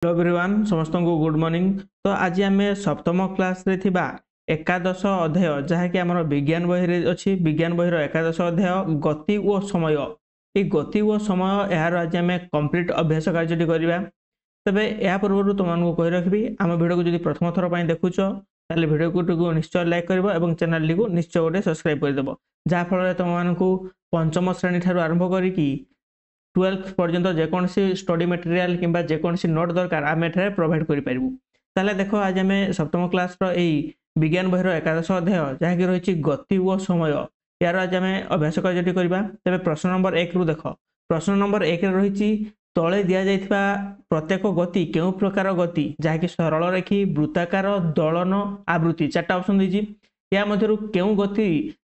Hello everyone समस्त को good morning. तो आज आम सप्तम क्लास रे थिबा एकादश अध्याय जहाँकि आम विज्ञान बही अच्छी विज्ञान बहीर एकादश अध्याय गति और समय ये गति और समय यार आज आम कंप्लीट अभ्यास कार्य करवा। तेरे या पूर्व तुमको कही रखी आम भिडियो को जब प्रथम थर पर देखुच ताले भिडियो को निश्चय लाइक कर और चैनल को निश्चय गोटे सब्सक्राइब करदेव जहाँफल तुमको पंचम श्रेणी ठार आरंभ करी 12th पर्यंत जेकोसी स्टडी मटेरियल किंबा जेकोसी नोट दरकार आम एठारे प्रोवाइड करूँ। ताले देख आज आम सप्तम क्लास विज्ञान बहीर एकादश अध्याय जहाँकि रही गति और समय यार आज आम अभ्यास कार्य करवा। तेरे प्रश्न नंबर 1 रु देख प्रश्न नंबर 1 रही तले दि जाइथिबा प्रत्येक गति केउ प्रकार गति जहाँकि सरल रेखी वृत्ताकार दलन आवृत्ति 4टा ऑप्शन दीजिए या मध्यरु केउ गति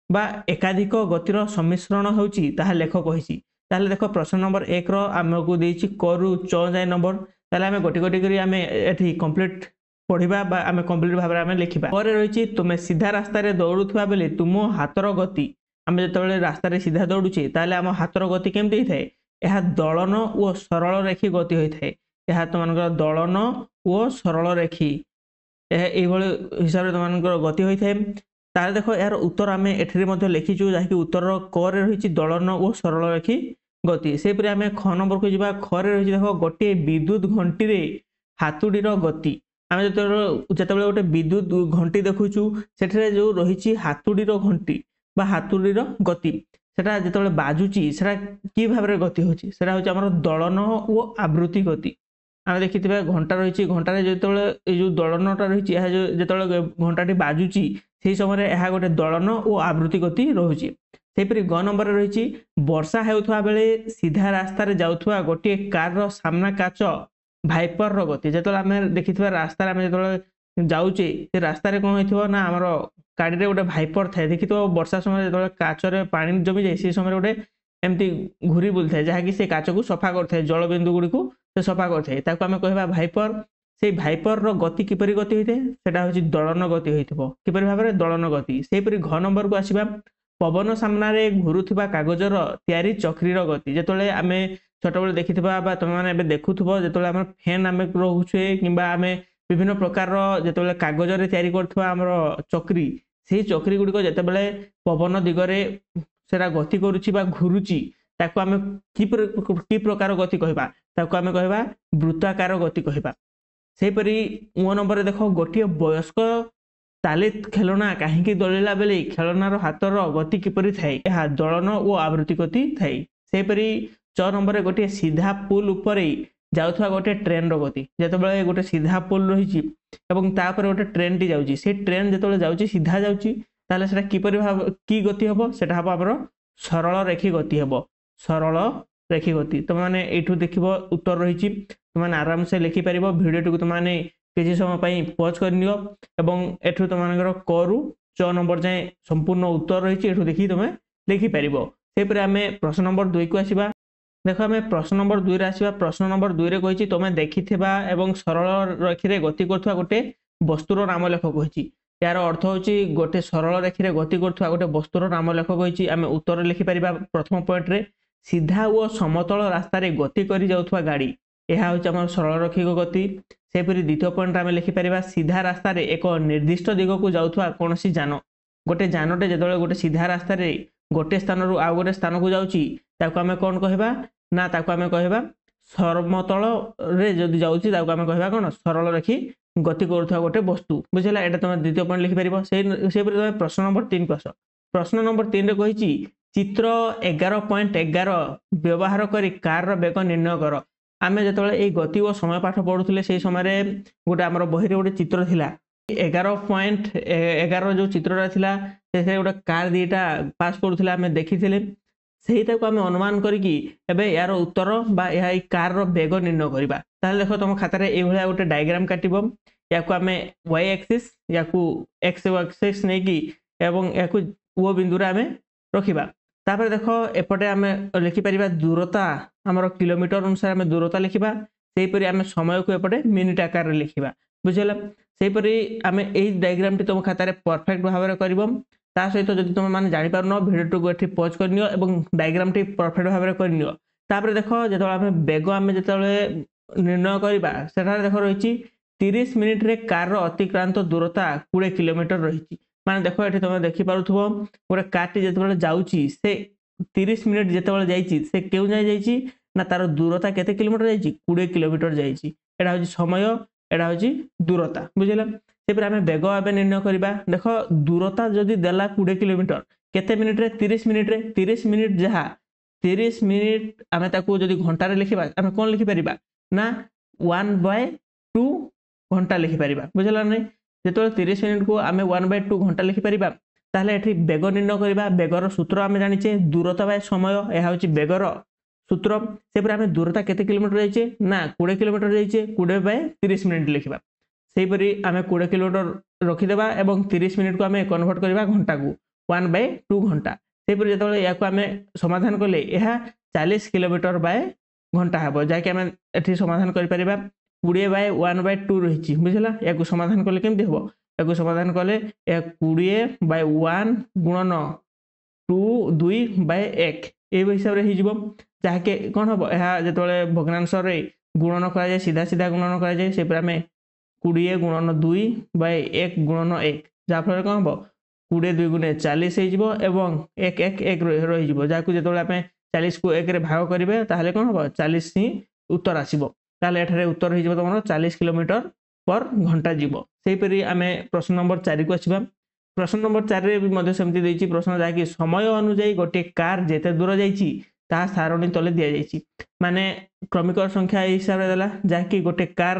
बा एकाधिक गतिर सम्मिश्रण होउची ताहा लेख कहिछि। ताहले देखो प्रश्न नंबर 1 रो आमको देछि करू 6 जाय नंबर ताहले आमे गोटी गोटी करी आमे एठी कंप्लीट पढिबा बा आमे कंप्लीट भाबरे आमे लिखिबा। परे रहिछि तुमे सीधा रास्ता रे दौड़ुथबा बेले तुम हातर गति आमे जतबेले रास्ता रे सीधा दौड़ुछे ताहले आम हातर गति केमति होइथाय यह दलन और सरल रेखी गति होइथाय यह तुमनकर दलन और सरल रेखी एभଳି हिसाब रे तुमनकर गति होइथाय। ताहले देखो यार उत्तर आमे एठिरे मध्ये लिखिछु जाहि उत्तर क रे रहिछि दलन और सरल रेखी गति। से परे आमे ख नंबर को जिबा ख रे रहिछि देखो गोटे विद्युत घंटी रे हातुडीर गति आमे जतबेले गोटे विद्युत घंटी देखुछु सेठरे जो रहिछि हातुडीर घंटी बा हातुडीर गति सेटा जतबेले बाजुची सेटा की भाबरे गति होछि सेटा होछि हमर दलन और आवृत्ति गति। आमे देखिथिबा घंटा रहिछि घंटा रे जतबेले ए जो दलनटा रहिछि एहा जो जतबेले घंटाटी बाजुची सेही समय रे एहा गोटे दलन और आवृत्ति गति रहुछि। सेपरि ग नंबर रही वर्षा हेउथवा बेले सीधा रास्ता रे जाउथवा गोटे कार रो सामना काच भाइपर रो गति जेतले आमे देखिथवा रास्ता रे आमे जेतले जाउचे से रास्ता रे कोन होइथवा ना हमरो गाड़ी रे गोटे भाइपर थाए देखिथवा वर्षा समय जेतले काच रे पानी जमी जाय से समय गोटे एमती घुरी बुलथाय जहा कि से काच को सफा करथाय जल बिंदु गुडी को से सफा करथाय ताको आमे कहबा भाइपर। से भाइपर रो गति किपरि गति होइथे सेटा होछि दलन गति होइथबो किपरि भाबरे दलन गति। सेपरि घ नंबर को आसीबा पवन सामने घुरुवा कागजर तैयारी चक्रीर गति जेतले आमे छोट बेले देखिथिबा बा तुम माने एबे देखुथबो जेतले आमे फैन आमे रहुछे किंबा आमे विभिन्न प्रकार जेतले कागज रे तैयारी करथवा हमरो चक्री सेही चक्री गुडी को जेतबेले पवन दिगरे सेरा गति करूची बा घुरुची ताको आमे की प्रकार गति कहबा ताको आमे कहबा वृत्ताकार गति कहबा। सेही परि ओ नंबर रे देखो गोटिए वयस्क ताले खेलना कहीं दलिला बेले खेलनार हाथर गति किपरि थाए यह दलन और आवृत्ति गति थाए। सेपरि 6 नंबर गोटे सीधा पुल उपरे जाउथवा गोटे ट्रेन रो गति जेतबेले गोटे सीधा पुल रहिछि एवं तापर गोटे ट्रेन टी जाउछि से ट्रेन जेतबेले जाउछि सीधा जाउछि ताले सेटा किपरि भाव की गति हबो सेटा हबो हमर सरल रेखी गति हबो सरल रेखी गति। तुम माने एठु देखिबो उत्तर रहिछि तुम माने आराम से लिखि परिबो वीडियो को तुम माने किसी समय पई पॉज करनियो एवं एठु तुमनकर करू 6 नंबर जाय संपूर्ण उत्तर रहिछि एठु देखि तुमे लिखि परिबो। से परे हमें प्रश्न नंबर 2 को आसीबा देखो हमें प्रश्न नंबर 2 रे आसीबा प्रश्न नंबर 2 रे कहिछि तुमे देखिथिबा एवं सरल रेखी रे गति करथवा गोटे वस्तुर नाम लेख कहिछि यार अर्थ होछि गोटे सरल रेखी रे गति करथवा गोटे वस्तुर नाम लेख कहिछि। आमे उत्तर लिखि परिबा प्रथम पॉइंट रे सीधा और समतल रास्ता रे गति करि जाउथवा गाड़ी यह होछि हमर सरल रेखी गति। सेपरि द्वितीय पॉइंट आमे लिखि परिबा सीधा रास्ता रे एक निर्दिष्ट दिग को जाउथवा कोनोसी जान गोटे जानटे जेतबेले गोटे सीधा रास्ता रे गोटे स्थान रु आ गोटे स्थान को जाउची ताको आमे कोन कहबा ना ताको आमे कहबा समतल रे जदी जाउची ताको आमे कहबा कोन सरल रेखी गति करथवा गोटे वस्तु बुझला। एटा तुम द्वितीय पॉइंट लिखि परिबो। सेपरि तुम प्रश्न नंबर 3 को आस प्रश्न नंबर 3 रे कहिची चित्र 11.11 व्यवहार करी कार रो वेग निर्णय कर। आमे जतबेले ए गति और समय पाठ पढुथले से समय रे गोटे हमर बही रे गोटे चित्र थिला 11.11 जो चित्रटा थिला से गोटे कार दीटा पास करूथला आमे देखिथिले सेहीटा को आमे अनुमान करिकि एबे यार उत्तर बा एहा कार रो वेग निर्णय करबा। ताले देखो तुम खाता रे ए भलिया गोटे डायग्राम काटिबो याकू आमे y एक्सिस याकू x एक्सिस नै कि एवं याकू ओ बिंदु रे आमे रखिबा। तापर देखो एपटे आमे लिखि परिबा दूरता हमर किलोमीटर अनुसार आमे दूरता लिखिबा सेही परि आमे समय को एपटे मिनिट आकार रे लिखिबा बुझला। सेही परि आमे एई डायग्राम टी तुम खाता रे परफेक्ट भाव रे करबो ता सहित जदि तुम माने जानि पारनो वीडियो को एठी पॉज करनियो एवं डायग्राम टी परफेक्ट भाव रे करनियो। तापर देखो जेतबेले आमे बेग आमे जेतबेले निर्णय करवा सेठारे देख रही 30 मिनिट रे कार रो अतिक्रांत दूरता 20 किलोमीटर रही माने देखो ये तुम देखिपो गोटे कार जो जाऊँगी से 30 मिनिट जिते जाइए से क्यों जाए ना तार दूरता केते किलोमीटर जाइए 20 किलोमीटर जाइए एटा हूँ समय एटा हूँ दूरता बुझेगा सेपरि आम बेग एवं निर्णय करवा देख दूरता जदि देला 20 किलोमीटर केते मिनिट रे 30 मिनिट रे 30 मिनिट जहाँ 30 मिनिट आम जदि घंटार लिखा आम कौन लिखिपर ना 1/2 घंटा लिखिपर बुझेगा नहीं जो 30 मिनिट को आम 1/2 घंटा लिखिपर ताहले एठी बेग निर्णय करवा बेगर सूत्र आम जाचे दूरता बाय समय यह हूँ बेगर सूत्र से आम दूरता केते किलोमीटर जाइए ना 20 किलोमीटर जाइए 20/30 मिनिट लिखा सेहीपरि आम 20 किलोमीटर रखीदेवा और 30 मिनिट को आम कन्वर्ट करवा घंटा को 1/2 घंटा सेहीपरि जो या आम समाधान कले यह 40 किलोमीटर बाय घंटा हम जहाँकि आम एठी समाधान कर 20/1/2 रही बुझला या समाधान कले केमती हम या समाधान कले 20/1 गुणन 2/1 ये हिसाब से हो जहाँकि कौन हम यह जो भग्नांश गुणन कराए सीधा सीधा गुणन कराए से आम 20 गुणन 2/1 गुणन 1 जहाँफल कौन हम 20 2 गुणे 40 एवं 1 1 1 रही जहाँ जो आम 40 को 1 रे भाग करेंगे ताहले कौन हम 40 ही उत्तर आसो ताहले एठारे उत्तर हो तुम 40 किलोमीटर पर घंटा जीव सेहीपरि आम प्रश्न नंबर 4 को आसवा प्रश्न नंबर 4 रे भी सेमती देछि प्रश्न जहाँकि समय अनुଯାयी गोटे कार जेते दूर जाइछि ता सारणी तले दिया जाइछि माने क्रमिक संख्या हिसाब से देला जहाँकि गोटे कार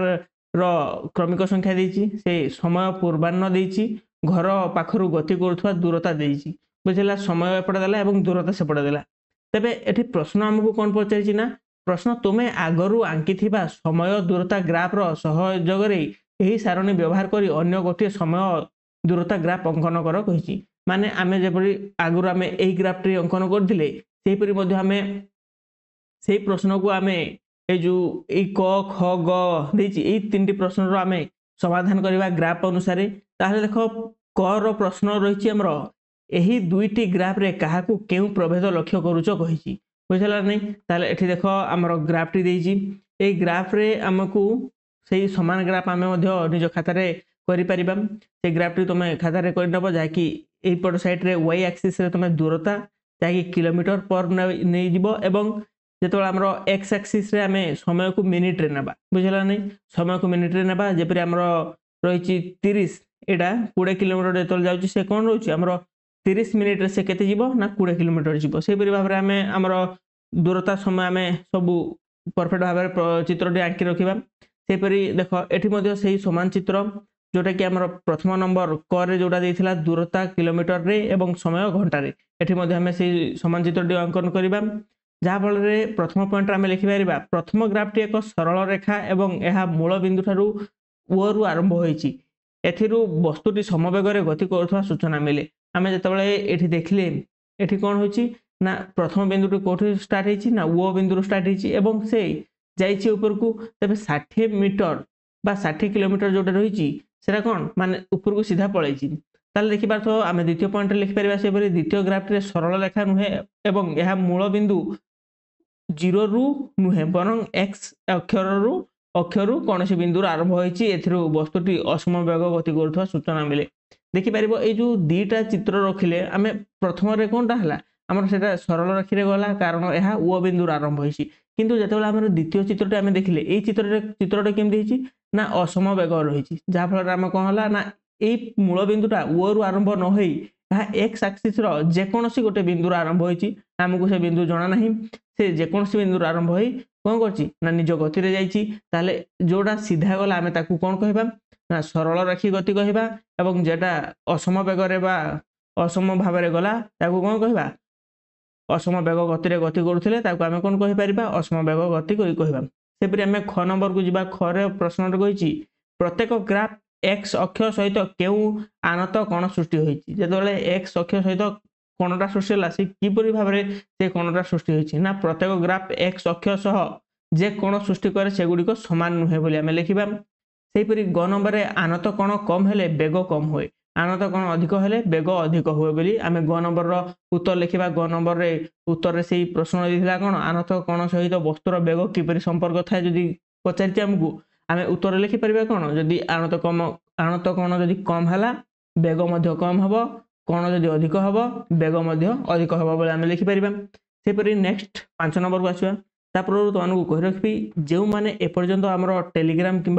रो क्रमिक संख्या देछि से समय पूर्वाह्न देछि घर पाखरु गति करुवा दूरता देछि बुझला समय एपटे देला एवं दूरता सेपटे देला तेबे एठी प्रश्न हमकु कोन पचारिछि ना प्रश्न तुमे आगरु आंकी थिबा समय दूरता ग्राफ रो सहयोग रे एही सारणी व्यवहार करी अन्य गोटे समय दूरता ग्राफ अंकन कर कहिछि माने आमे जेपरि आगरु आमे एही ग्राफ रे अंकन करथिले सेहीपरि मध्ये आमे सेही प्रश्न को आमे ए जो ए क ख ग देछि ए तीनटी प्रश्न रो आमे समाधान करबा ग्राफ अनुसार ताहले देखो क रो प्रश्न रहिछि हमरो एही दुईटी ग्राफ रे काहाकू केउ प्रभेद लक्ष्य करूचो कहिछि बुझला नै ताहले एठी देखो हमरो ग्राफ टी देछि ए ग्राफ रे हमकू सेही समान ग्राफ आमे मध्ये निज खाता रे करि परिबा से ग्राफ टी तुमे खाता रे करि नबो जाकि ए पट साइड रे y एक्सिस रे तुमे दूरता जाकि किलोमीटर पर नै जिवो एवं जेतोला हमरो x एक्सिस रे आमे समय को मिनिट रे नेबा बुझला नै समय को मिनिट रे नेबा जेपरि हमरो रहिछि 30 एडा 20 किलोमीटर जेतोल जाउछि से कोन रहउछि हमरो 30 मिनिट रे से केते जिवो ना 20 किलोमीटर जिवो से परि भाबरे आमे हमरो दूरता समय आमे सब परफेक्ट भाबरे चित्रटी आंकी रखिबा से परि देखो एठी मध्ये सेही समान चित्र जोटा कि हमरो प्रथम नंबर क रे जोटा देथिला दूरता किलोमीटर रे एवं समय घंटा रे एठी मध्ये हमें सेही समान चित्रटी अंकन करिबा जहाँ फल रे प्रथम पॉइंट आम लिखिपर प्रथम ग्राफटी एक सरल रेखा एवं यह मूल बिंदु ठारू ओ रु आरंभ होइछि एथिरु वस्तुटी समवेगरे गति करुवा सूचना मिले आम जिते ये देखिले एठी कौन होइछि ना प्रथम बिंदुटी कोठी स्टार्ट होइछि ना ओ बिंदु स्टार्ट होइछि एवं से जाइछि ऊपर को तबे 60 मीटर बा 60 किलोमीटर जोटा रहिछि सेरा कौन माने ऊपर को सीधा पळैछि ताले देखि पारथो आमे द्वितीय पॉइंट रे लिखि परिबा से परि द्वितीय ग्राफ रे सरल रेखा नुहे एवं यह मूल बिंदु 0 रु नुहे बरं x अक्षरु कौन से बिंदु आरंभ होइछि एथिरु वस्तुटी असम वेग गति करुवा सूचना मिले देखि परिबो ए जो दीटा चित्र रखिले आमे प्रथम रे कोनटा हला हमर सेटा सरल रेखा रे गला कारण यह ओ बिंदु आरंभ होइछि किंतु जेतेबेला हमर द्वितीय चित्रटी आमे देखिले ए चित्रटे केमति हिछि ना असम वेग रहिछि जा फल रे हम कोन हला ना ए मूल बिंदुटा ओ रु आरंभ न होई यह एक्स एक्सिस रो जे कोनोसी गोटे बिंदु आरंभ होइछि हमकु से बिंदु जणा नाही से जे कोनोसी बिंदु आरंभ होई कोन करछि ना निज गति रे जाइछि ताले जोडा सीधा गला आमे ताकू कोन कहबा ना सरल रेखी गति कहबा एवं जेटा असम वेग रे बा असम भाव रे गला ताकू कोन कहबा असम वेग गति रे गति करूथिले ताकू आमे कोन कहि परिबा असम वेग गति कहि कहबा सेपरि आमे ख नंबर को जिबा ख रे प्रश्न रे कहिछि प्रत्येक ग्राफ x अक्ष सहित केउ आनत कोण सृष्टि होइछि जेतबेले x अक्ष सहित कोणटा सृष्टि होला से किपरि भाबरे से कोणटा सृष्टि होइछि ना प्रत्येक ग्राफ x अक्ष सह जे कोण सृष्टि करे सेगुडी को समान नुहे बोली आमे लिखिबा सेपरि ग नंबर रे आनत कोण कम हेले बेग कम होय आनत कोण अधिक हेले बेग अधिक होय बोली आमे ग नंबर रो उत्तर लिखिबा ग नंबर रे उत्तर रे सेही प्रश्न दिथिला कोण आनत कोण सहित वस्तुर बेग किपरि संपर्क थाए जदि पचारि आमको आम उत्तर लिखिपर कौन जदि आणत कोण जदि कम है बेग कम हम कोण जदि अधिक हम बेग अधिक हम बोले आम लिखिपर सेपरी नेक्स्ट 5 नंबर को आसवा तापर तुमको कही रखी जो मैंने एपर्यंत आम टेलीग्राम कि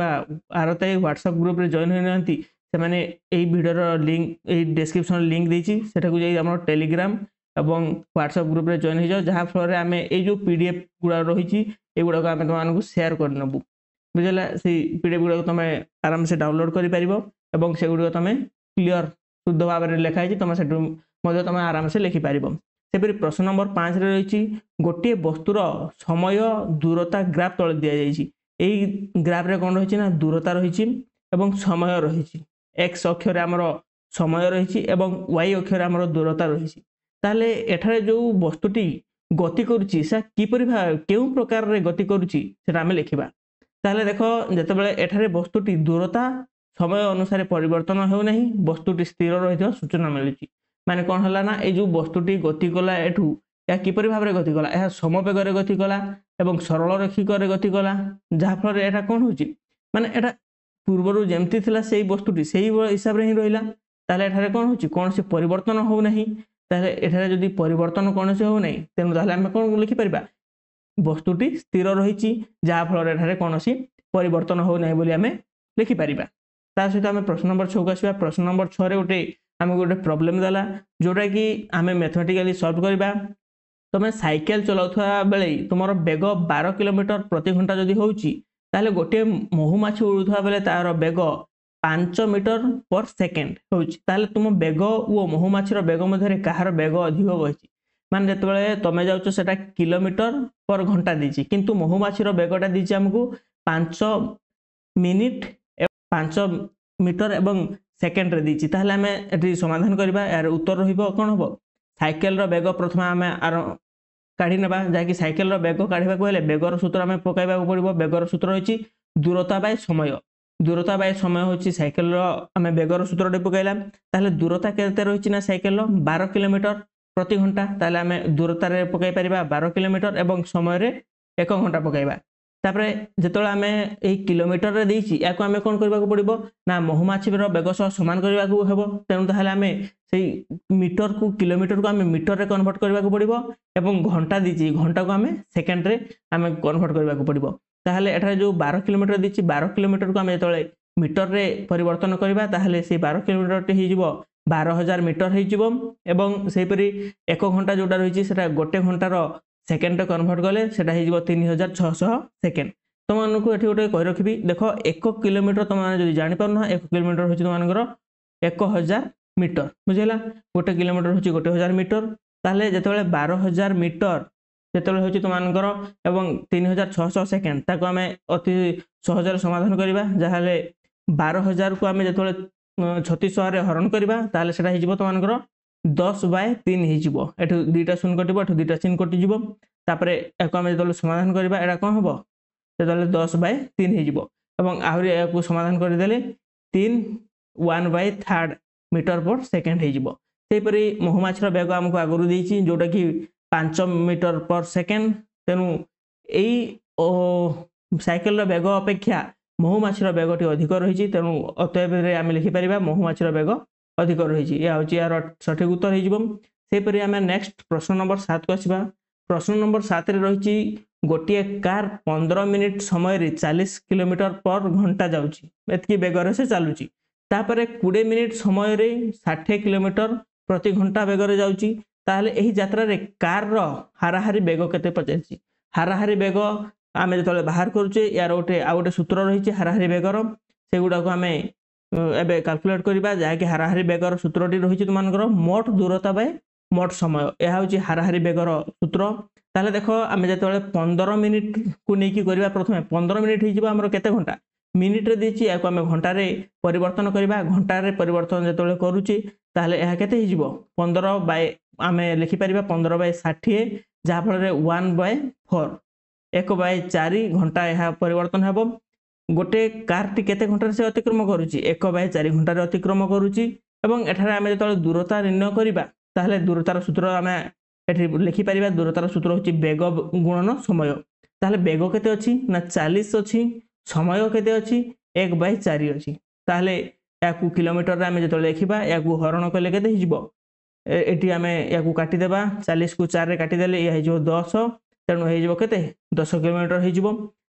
आरताई व्हाट्सएप ग्रुप रे जॉइन होना से मैंने यही वीडियोर लिंक डिस्क्रिप्शन लिंक देती से टेलीग्राम एवं व्हाट्सएप ग्रुप रे जॉइन हो जाओ जहाँ फल आम यो पीडीएफ गुड़ा रही युड़ाक आम तुमको सेयार करनबू बुझला से पीडीएफ गुड़ा तुम आराम से डाउनलोड कर से गुड़ तुम क्लीयर शुद्ध भाव में लिखाई तुम से तुम आराम से लिखिपर सेपरी प्रश्न नंबर 5 रे रही गोटे वस्तुर समय दूरता ग्राफ तले दि जाइए ग्राफ रे कौन रही दूरता रही समय रही एक्स अक्षर आमर समय रही वाई अक्षर आमर दूरता रही ताले एठारे जो वस्तुटी गति करुच्ची किपरि केउ प्रकार रे गति करुच्ची सेटा आमे लिखिबा ताले देखो जेतेबेले एठारे वस्तुटी दूरता समय अनुसार परिवर्तन हो नहीं वस्तुटी स्थिर रही सूचना मिलुची माने कौन है ना ये जो वस्तुटी गति कला एठू या किपरि भाव में गति कला यह समवेगर गति कला एवं सरल रेखिक गति कला जहाँफल एटा कौन होची माने एटा पूर्वर जमती थिला से वस्तुटी से हिसाब से ही रहिला ताले एठारे कौन होची कौन से परिवर्तन हो नहीं ताले एठारे जदि परिवर्तन कौन से हो नहीं तेनु ताले आमे कौन लिखि परिबा वस्तुटी स्थिर रही जहाँफल एठारे कौन सी परिवर्तन हो नहीं बोली आमे लिखि परिबा ता सहित आमे प्रश्न नंबर 6 को आसीबा प्रश्न नंबर 6 रे गोटे आमे गोटे प्रॉब्लम देला जोटा कि आमे मैथमेटिकली सॉल्व करबा तुम साइकेल चलाउथवा बेले तुमर बेग 12 किलोमीटर प्रति घंटा जदि होउची ताले गोटे महुमाछी उड़ुथवा बेले तार बेग 5 मीटर पर सेकेंड होउची ताले तुम बेग ओ महुमाछीर बेग मध्यरे कहार बेग अधिक बहिची माने जेतेबेले तमे जाउछो सेटा किलोमीटर पर घंटा दीची किंतु महुमाछीर बेगटा दीची हमकु 5 मिनिट 5 मीटर एवं सेकेंड रे दीची ताहले आमे एटी समाधान करबा यार उत्तर रहिबो कोन हबो साइकेल रो बेग प्रथम आमे काढ़ी नेबा जाकि साइकेल रो बेग काढ़ीबा को हेले बेगर सूत्र आमे पकाइबा को पड़िबो बेगर सूत्र होची दूरता बाय समय होची साइकेल रो आमे बेगर सूत्र रे पकाइला ताहले दूरता केते रहिची ना साइकेल रो 12 किलोमीटर प्रति घंटा ताहले आमे दूरता रे पकाइ परिबा 12 किलोमीटर एवं समय रे 1 घंटा पकाइबा तापरे जेतोला आमे ए किलोमीटर रे देइची याको आमे कोन करबा को पड़िबो ना महुमाछी रो बेग सह समान करबा को हेबो तेनु ताहले आमे सेई मीटर को किलोमीटर को आमे मीटर रे कन्वर्ट करबा को पड़िबो एवं घंटा दीची घंटा को आमे सेकेंड रे आमे कन्वर्ट करबा को पड़िबो ताहले एठारे जो 12 किलोमीटर दीची 12 किलोमीटर को आमे जेतोले मीटर रे परिवर्तन करबा ताहले से 12 किलोमीटर टे ही जिवो 12000 मीटर ही जिवो एवं सेही परी 1 घंटा जोटा रहिची सेटा गोटे घंटा रो सेकेंड रे कन्वर्ट गले सेटा ही जिवो 3600 सेकेंड तुम मानकु एठी गोटे कहि रखिबी देखो 1 किलोमीटर तुम माने जदि जानि पारना 1 किलोमीटर होची तुम मानकर 1000 मीटर बुझेला गोटे किलोमीटर होची 1000 मीटर ताले जेतेबेले 12000 मीटर जेतेबेले होची तुम मानकर एवं 3600 सेकेंड ताको आमे अति सहज रे समाधान करिबा जहाले 12000 को आमे जेतेबेले 3600 रे हरण करिबा ताले सेटा ही जिवो तुम मानकर 10/3 ही जिवो एठु दुईटा शून्य कटिबो एठु दुईटा चिन्ह कटि जिवो तापरे एको आमे जेतेबेले समाधान करिबा एडा कोन हबो तेतले 10/3 ही जिवो एवं आहुरी एको समाधान करि देले 1/3 मीटर पर सेकेंड ही जिवो सेही परी महुमाछीर बेग हमको आगरु देइची जोटा कि 5 मीटर पर सेकेंड तेनु एई साइकेल रो बेग अपेक्षा महुमाछीर बेगटी अधिक रही तेणु अतएव आम लिखिपर महुमाछीर बेग अधिक रही या हूँ यार सठिक उत्तर होपरी आम नेक्स्ट प्रश्न नंबर 7 को आसवा प्रश्न नंबर 7 रे रही गोटे कार 15 मिनिट समय 40 किलोमीटर पर घंटा जाऊँगी बेगर से चलुची तापर 20 मिनिट समय 60 किलोमीटर प्रति घंटा बेगर जाऊँगी ताहले एही यात्रा रे कार रो हाराहारी बेग केते पचारछि हाराहारी बेग आम जो बाहर करुचे यार गोटे आ गोटे सूत्र रही हाराहारी बेगर से गुड़ा को आम एबे कैलकुलेट करबा जहाँकि हाराहारी बेगर सूत्रटी रही तुमको मोट दूरता बाय मोट समय यह हूँ हाराहारी बेगर सूत्र ताले देखो आम जो 15 मिनिट को लेकिन करवा प्रथम 15 मिनिट हो केते घंटा मिनिट रे देछि याको आम घंटा परिवर्तन करवा घंटा परिवर्तन जो करुचे ताहले यह केते हिजिबो 15 बाय आम लिखिपर 15/60 जहाँफल 1/4 1/4 घंटा यह परिवर्तन हेबो गोटे कार टी केते घंटा से अतिक्रम करुची 1/4 घंटा अतिक्रम करुची एवं एठारे आम जो दूरता निर्णय करबा ताहले दूरतार सूत्र आम एठी लिखिपर दूरतार सूत्र होची बेग गुणन समय ताहले बेग केते अछि ना 40 अछि समय केते अछि 1/4 अछि ताहले याकू किलोमीटर रे आमे जतले लेखिबा याकू हरण कले केते हिजबो एठी आमे याकू काटी देबा 40 को 4 रे काटी देले या हिजो 10 तेणु हिजबो केते 10 किलोमीटर हिजबो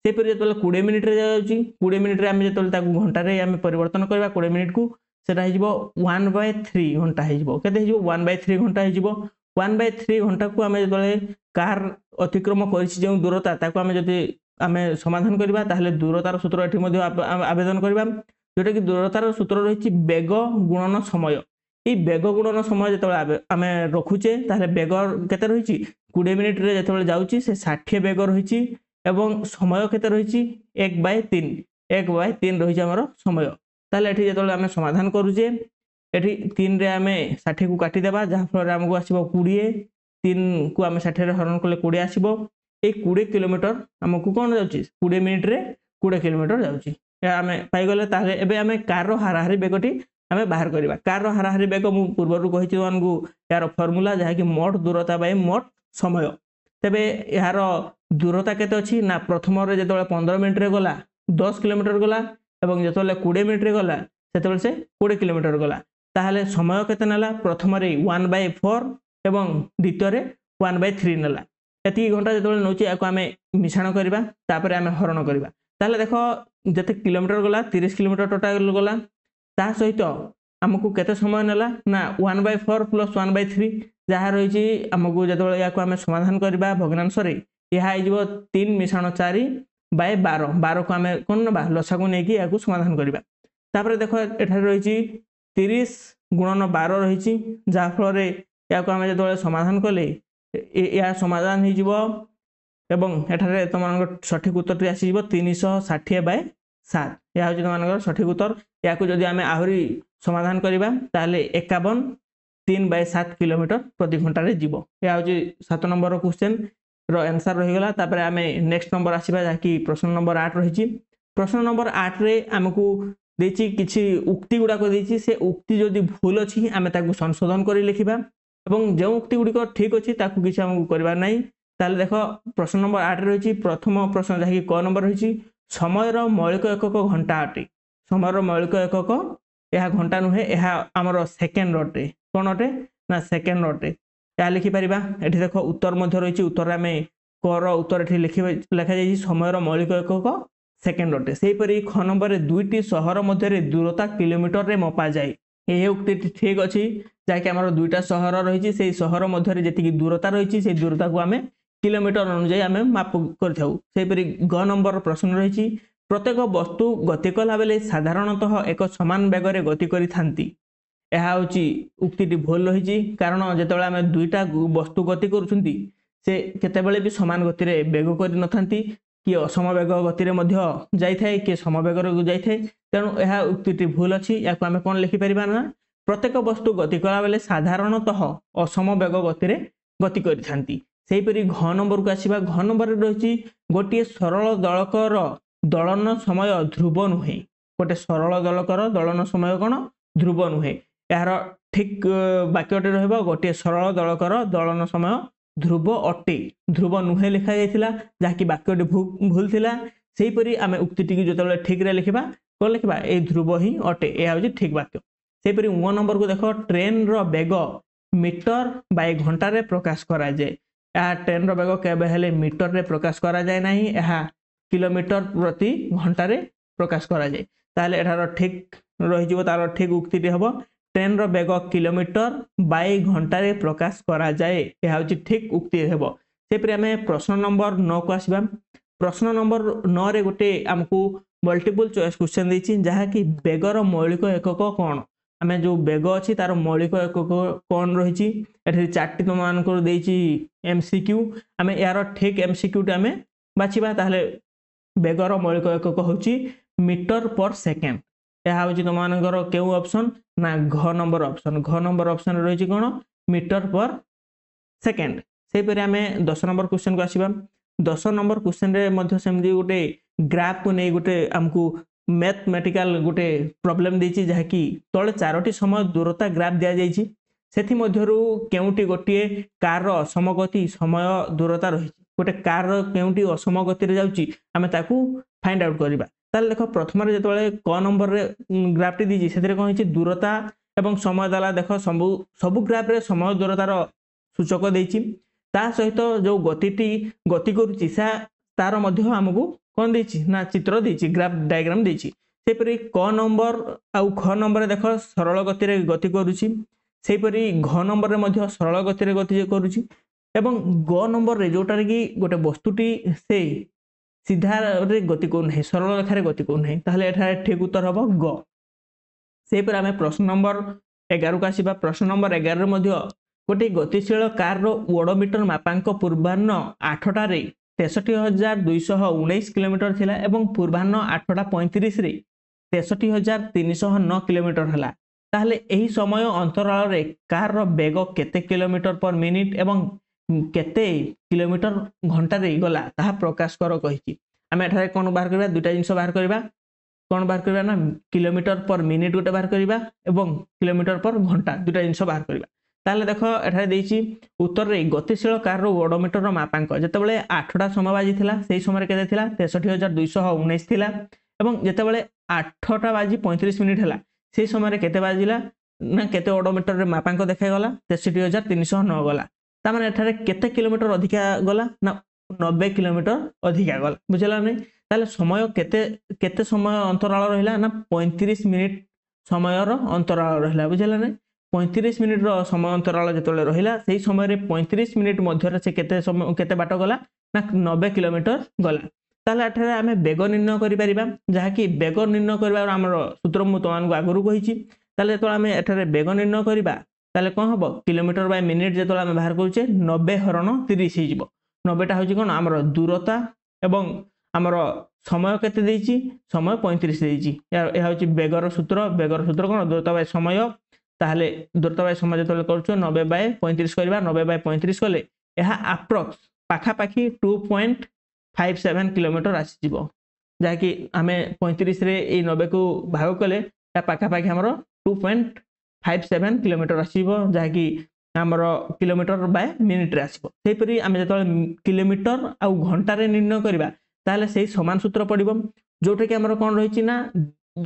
से पर जतले 20 मिनिट रे जाउची 20 मिनिट रे आमे जतले ताकू घंटा रे आमे परिवर्तन करबा 20 मिनिट को सेटा हिजबो 1/3 घंटा हिजबो केते हिजबो 1/3 घंटा हिजबो 1/3 घंटा को आमे जतले कार अतिक्रम करिछि जे दूरता ताकू आमे जति आमे समाधान करबा ताहले दूरतार सूत्र एठी मध्ये आवेदन करबा जोटा कि दूरतार सूत्र रहिछि वेग गुणन समय ए वेग गुणन समय जतले आमे रखुचे ताहले वेग केते रहिछि 20 मिनिट रे जतले जाउची से 60 वेग रहिछि एवं समय केते रहिछि 1/3 1/3 रहिछि हमर समय ताहले एठी जतले आमे समाधान करूचे एठी 3 रे आमे 60 को काटी देबा जहा फल रे हमकु आसीबो 20 3 को आमे 60 रे हरण कले 20 आसीबो ए 20 किलोमीटर हमकु कोन जाउची 20 मिनिट रे 20 किलोमीटर जाउची या आमे पाई गले ताहले एबे आमे कार रो हाराहारी बेगटी आमे बाहर करबा कार रो हाराहारी बेग मु पूर्वरु कहिछि मानकु यार फार्मूला जहा कि मोट दूरता बाय मोट समय तबे यार दूरता केते अछि ना प्रथम रे जतले 15 मिनिट रे गला 10 किलोमीटर गला एवं जतले 20 मिनिट रे गला सेतबे से 20 किलोमीटर गला ताहले समय केते नला प्रथम रे 1/4 एवं द्वितीय रे 1/3 नला एती घंटा जतले नउची आको आमे मिश्रण करबा तापर आमे हरण करबा ताहले देखो जते किलोमीटर गला 30 किलोमीटर टोटल गला ता सहित हमकु केते समय नला ना 1/4 + 1/3 जहा रहिछि हमकु जतले याको आमे समाधान करबा भग्नांश रे यहा आइजबो 3 मिश्रण 4/12 12 को आमे कोन बा लसा को नेकी याको समाधान करबा तापर देखो एठारे रहिछि 30 गुणन 12 रहिछि जहा फल रे याको आमे जतले समाधान कले या समाधान हिजबो एवं एठारे तमानक सठिक उत्तर आसी जिवो 360/7 या होछि तमानक सठिक उत्तर याको जदि आमे आहुरी समाधान करबा ताले 51 3/7 किलोमीटर प्रति घंटा रे जीवो या होछि 7 नंबर क्वेश्चन रो आंसर रहि गला तापर आमे नेक्स्ट नंबर आसीबा जाकी प्रश्न नंबर 8 रहिछि प्रश्न नंबर 8 रे हमकु देछि किछि उक्ति गुडा को देछि से उक्ति जदि भूल अछि आमे ताकू संशोधन करि लिखिबा एवं जे उक्ति गुडी को ठीक अछि ताकू किछि हमकु करबा नै ताले देखो प्रश्न नंबर 8 रे रहिछि प्रथम प्रश्न जाकी क नंबर रहिछि समय रो मौलिक एकक घंटा अटे समय रो मौलिक एकक यह घंटा नुहे यह आमर सेकेंड अटे कोन अटे ना सेकेंड अटे या लिखि परिबा एठी देखो उत्तर मध्य रहिछि उत्तर आमे कर उत्तर एठी लिखा जाइछि समय रो मौलिक एकक सेकेंड अटे सेहि परि ख नंबर रे दुईटी शहर मध्य रे दूरता किलोमीटर रे मपा जाय एहे उक्ति ठीक अछि जाके हमर दुईटा शहर रहिछि सेही शहर मध्य रे जेतिकी दूरता रहिछि सेही दूरता को आमे किलोमीटर अनुसार आमे माप करथाउ सेहि परि ग नंबर प्रश्न रहिछि प्रत्येक वस्तु गति कला बेले साधारणतः एक समान बेग रे गति करि थांती एहा होची उक्तिटी भूल रहिछि कारण जेतबेला आमे दुईटा वस्तु गति करूछंती से केतेबेले भी समान गति रे बेग करि नथांती कि असमवेग गति रे मध्य जाई थाए कि समवेग रे जाई थाए तेनु एहा उक्तिटी भूल अछि याको आमे कोन लिखि परिबा ना प्रत्येक वस्तु गति कला बेले साधारणतः असमवेग गति रे गति करि थांती सेहि परि घ नंबर को आसीबा घ नंबर रे रहिछि गोटे सरल दलकर दलन समय ध्रुव नुहे गोटे सरल दलकर दलन समय कोन ध्रुव नुहे यार ठीक वाक्यटे रहबो गोटे सरल दलकर दलन समय ध्रुव अटे ध्रुव नुहे लिखा जायतिला जाकी वाक्यटे भूल थिला सेहि परि आमे उक्तिटी की जतले ठीक रे लिखिबा कोन लिखिबा ए ध्रुव ही अटे ए होजी ठीक वाक्य सेहि परि उ नंबर को देखो ट्रेन रो बेग मीटर बाय घंटा रे प्रकाश करा जाय या ट्रेन रो बेग केबे हेले मीटर रे प्रकाश करा जाय नाही एहा किलोमीटर प्रति घंटा रे प्रकाश करा जाय ताले एठार ठीक रहि जिवो तार ठीक उक्तिटी हबो ट्रेन रो बेग किलोमीटर बाय घंटा रे प्रकाश करा जाय एहा होची ठीक उक्ति हेबो से परि हमें प्रश्न नंबर 9 को आसीबा प्रश्न नंबर 9 रे गोटे हमकु मल्टीपल चॉइस क्वेश्चन देछि जहा कि बेगर मौलिक एकक कोन हमें जो बेग अछि तार मौलिक एकक कोन रहिछि एठी चारटी तो मान को देछि एमसीक्यू हमें यार ठीक एमसीक्यू टा हमें बाछिबा ताले बेगर मौलिक एकक होची मीटर पर सेकेंड यह होची तो मानकर केउ ऑप्शन ना घ नंबर ऑप्शन रहिछि कोन मीटर पर सेकेंड से परि हमें 10 नंबर क्वेश्चन को आसीबा 10 नंबर क्वेश्चन रे मध्य सेमदी गोटे ग्राफ को नै गोटे हमकु मैथमेटिकल गोटे प्रॉब्लम देछि जहा कि तळे चारोटी समय दूरता ग्राफ दिया जाइछि सेथि मध्यरु केउटी गोटिए कार रो समगति समय दूरता रहिछि गोटे कार केउंटी असम गति रे जाउची आमे ताकू फाइंड आउट करबा ताले देखो प्रथम रे जेतबेले क नंबर रे ग्राफ टी दीजी सेतरे कोन हिची दूरता एवं समय दला देखो सबु ग्राफ रे समय दूरतार सूचक देइची ता सहित जो गति करूची सा तार मध्य हमकु कोन देइची ना चित्र देइची ग्राफ डायग्राम देइची सेपरि क नंबर आउ ख नंबर रे देखो सरल गति रे गति करूची सेपरि घ नंबर रे मध्य सरल गति रे गति करूची एवं ग नंबर रे जोटार की गोटे वस्तुटी से सीधा रे गति को नहीं सरल रेखा रे गति को नहीं ताहले एठा ठीक उत्तर हबो ग सेपर आमे प्रश्न नंबर 11 का आसीबा प्रश्न नंबर 11 रे मध्य गोटे गतिशील कार रो ओडोमीटर मापांक पूर्वाह्न 8टा रे 63219 किलोमीटर थिला एवं पूर्वाह्न 8:35 रे 63309 किलोमीटर हला ताहले एही समय अंतराल रे कार रो बेग केते किलोमीटर पर मिनिट एवं केते किलोमीटर घंटा रे गला ताहा प्रकाश कर कहिची आमे एठारे कोन बाहर करबा दुटा जिंस बाहर करबा कोन बाहर करबा ना किलोमीटर पर मिनिट गोटे बाहर करबा एवं किलोमीटर पर घंटा दुटा जिंस बाहर करबा ताले देखो एठारे देइची उत्तर रे गतिशील कार रो ओडोमीटर रो मापांक जेतेबेले 8टा समय बाजी थिला सेही समय रे केते थिला 63219 थिला एवं जेतेबेले 8टा बाजी 35 मिनिट हला सेही समय रे केते बाजिला ना केते ओडोमीटर रे मापांक देखाय गला 63309 गला ता माने एठारे केते किलोमीटर अधिका गला ना 90 किलोमीटर अधिका गला बुझला नै ताले समय केते समय अंतराल रहिला ना 35 मिनिट समय रो अंतराल रहिला बुझला नै 35 मिनिट रो समय अंतराल जेतले रहिला सेही समय रे 35 मिनिट मध्य रे से केते बाट गला ना 90 किलोमीटर गला ताले एठारे आमे बेग निर्णय करि परिबा जहा कि बेग निर्णय करबा हमर सूत्र मु तमान को आगरु कहिची ताले तो आमे एठारे बेग निर्णय करिबा ताले कोन हबो किलोमीटर बाय मिनिट जेतले आमे बाहर करूचे 90 हरण 30 हे जिवो 90 टा होची कोन हमर दूरता एवं हमर समय केते देइची समय 35 देइची या होची बेगर सूत्र कोन दूरता बाय समय ताहले दूरता बाय समय जेतले करछो 90 बाय 35 करबा 90 बाय 35 कले एहा अप्रॉक्स पाखा पाखी 2.57 किलोमीटर आसी जिवो जा कि आमे 35 रे ए 90 को भाग कले या पाखा पाखी हमर 2.57 किलोमीटर आसीबो जा कि हमर किलोमीटर बाय मिनिट रे आसीबो सेपरी आमे जेतले किलोमीटर आ घंटा रे निर्णय करबा ताले सेही समान सूत्र पडिबो जोटे कि हमर कोन रहिछि ना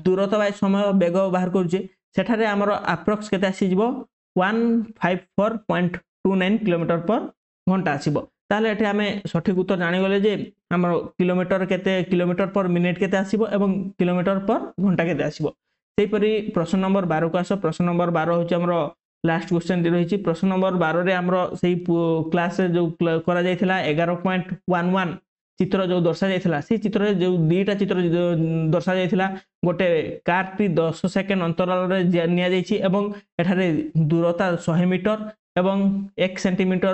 दूरता बाय समय बेग बाहर करजे सेठारे हमर अप्रॉक्स केते आसी जिवो 154.29 किलोमीटर पर घंटा आसीबो ताले एठे आमे सठिक उत्तर जानि गले जे हमर किलोमीटर केते किलोमीटर पर मिनिट केते आसीबो एवं किलोमीटर पर घंटा केते आसीबो सेपरी प्रश्न नंबर 12 को आसो प्रश्न नंबर 12 होची हमर लास्ट क्वेश्चन रही प्रश्न नंबर 12 रे हमरो सेही क्लास रे जो करा जायथिला 11.11 चित्र जो दर्शा जायथिला से चित्र रे जो दीटा चित्र दर्शा जायथिला गोटे कार टी 10 सेकंड अंतराल रे निया जायछि एवं एठारे दूरता 100 मीटर एवं 1 सेंटीमीटर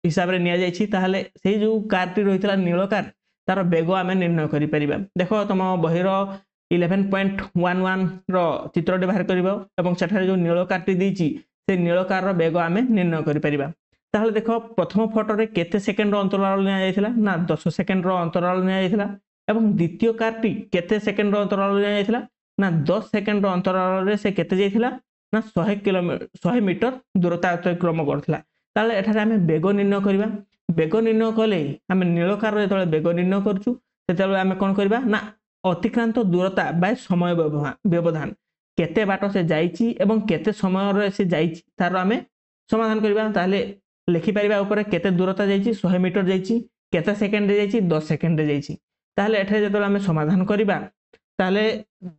हिसाब रे निया जायछि ताहाले सेही जो कार टी रहितला नील कार तार बेग आमे निर्णय करि परिबा देखो तम बहिर 11.11 रो चित्रटे बाहर करिबो एवं सेठारे जो नील कार टी देछि से नील कार रो बेग आमे निर्णय करि परिबा ताहले देखो प्रथम फोटो रे केते सेकंड रो अंतराल निया जायथिला ना 10 सेकंड रो अंतराल निया जायथिला एवं द्वितीय कार टी केते सेकंड रो अंतराल निया जायथिला ना 10 सेकंड रो अंतराल रे से केते जायथिला ना 100 किलोमीटर 100 मीटर दूरता अतिक्रम करथिला ताले एठारे आमे बेग निर्णय करिबा बेग निर्णय कले आमे नील कार रे तळे बेग निर्णय करछु सेतले आमे कोन करिबा ना अतिक्रांत दूरता बाय समय व्यवधान केते बाट से जाईची एवं केते समय रे से जाईची तार आमे समाधान करिबा ताले लिखि परिबा ऊपर केते दूरता जाईची 100 मीटर जाईची केते सेकंड रे जाईची 10 सेकंड रे जाईची ताले एठे जेतले आमे समाधान करिबा ताले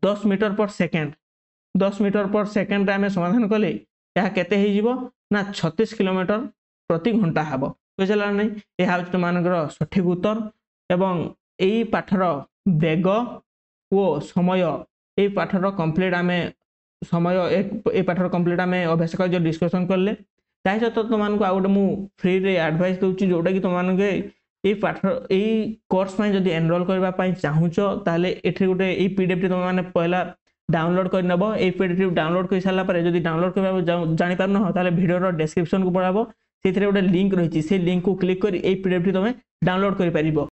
10 मीटर पर सेकंड रे आमे समाधान कले या केते हे जिवो ना 36 किलोमीटर प्रति घंटा हबो बुझला नै ए हाउ तमानकर सठिक उत्तर एवं एई पाठर बेग ओ समय ए पाठर कंप्लीट आमे समय ए पाठर कंप्लीट आमे अभ्यास कर जो डिस्कशन करले ताहि सहित तुमन को आउट मु फ्री रे एडवाइस दोची जोटा कि तुमन के ए पाठ ए कोर्स में जदी एनरोल करबा पई चाहुचो ताले एठी गोटे ए पीडीएफ टी तुम माने पहला डाउनलोड कर नबो ए पीडीएफ डाउनलोड कर साला पर जदी डाउनलोड करबा जानि पार न ताले वीडियो रो डिस्क्रिप्शन को पढाबो सेथिरे गोटे लिंक रहिछि से लिंक को क्लिक कर ए पीडीएफ टी तुम डाउनलोड कर परिबो।